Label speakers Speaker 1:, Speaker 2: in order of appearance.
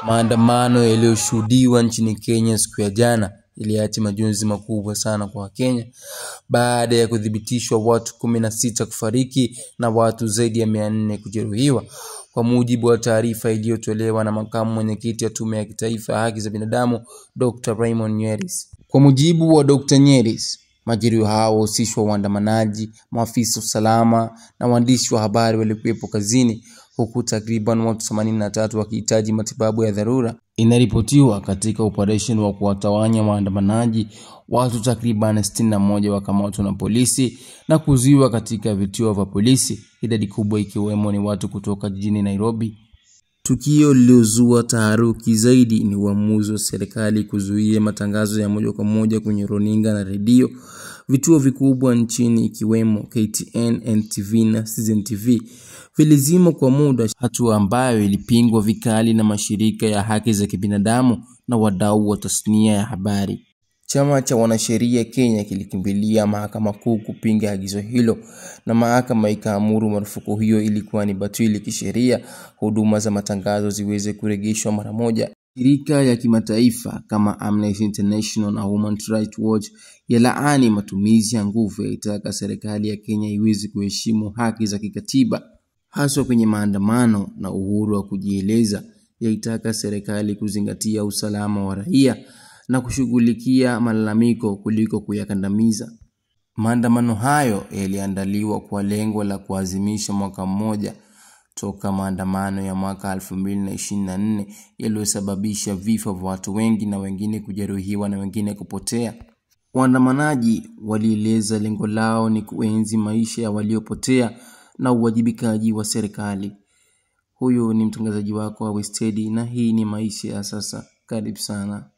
Speaker 1: Maandamano yaliyoshuhudiwa nchini Kenya siku ya jana iliacha majonzi makubwa sana kwa Wakenya baada ya kuthibitishwa watu 16 kufariki na watu zaidi ya 400 kujeruhiwa, kwa mujibu wa taarifa iliyotolewa na makamu mwenyekiti wa Tume ya Kitaifa ya Haki za Binadamu Dr. Raymond Nyeris. Kwa mujibu wa Dr. Nyeris, majeruhi hao wahusishwa waandamanaji, maafisa usalama na waandishi wa habari walikuwepo kazini, huku takriban watu 83 wakihitaji matibabu ya dharura. Inaripotiwa katika operation wa kuwatawanya waandamanaji, watu takriban 61 wakamatwa na polisi na kuzuiwa katika vituo vya polisi, idadi kubwa ikiwemo ni watu kutoka jijini Nairobi. Tukio lililozua taharuki zaidi ni uamuzi wa serikali kuzuia matangazo ya moja kwa moja kwenye runinga na redio, vituo vikubwa nchini ikiwemo KTN, NTV na Citizen TV vilizimwa kwa muda, hatua ambayo ilipingwa vikali na mashirika ya haki za kibinadamu na wadau wa tasnia ya habari. Chama cha wanasheria Kenya kilikimbilia mahakama kuu kupinga agizo hilo, na mahakama ikaamuru marufuku hiyo ilikuwa ni batili kisheria, huduma za matangazo ziweze kurejeshwa mara moja. Shirika ya kimataifa kama Amnesty International na Human Rights Watch yalaani matumizi ya nguvu, yaitaka serikali ya Kenya iweze kuheshimu haki za kikatiba haswa kwenye maandamano na uhuru wa kujieleza, yaitaka serikali kuzingatia usalama wa raia na kushughulikia malalamiko kuliko kuyakandamiza. Maandamano hayo yaliandaliwa kwa lengo la kuadhimisha mwaka mmoja toka maandamano ya mwaka 2024 yaliyosababisha vifo vya watu wengi na wengine kujeruhiwa na wengine kupotea. Waandamanaji walieleza lengo lao ni kuenzi maisha ya waliopotea na uwajibikaji wa serikali. Huyu ni mtangazaji wako wa Westedi na hii ni Maisha ya Sasa. Karibu sana.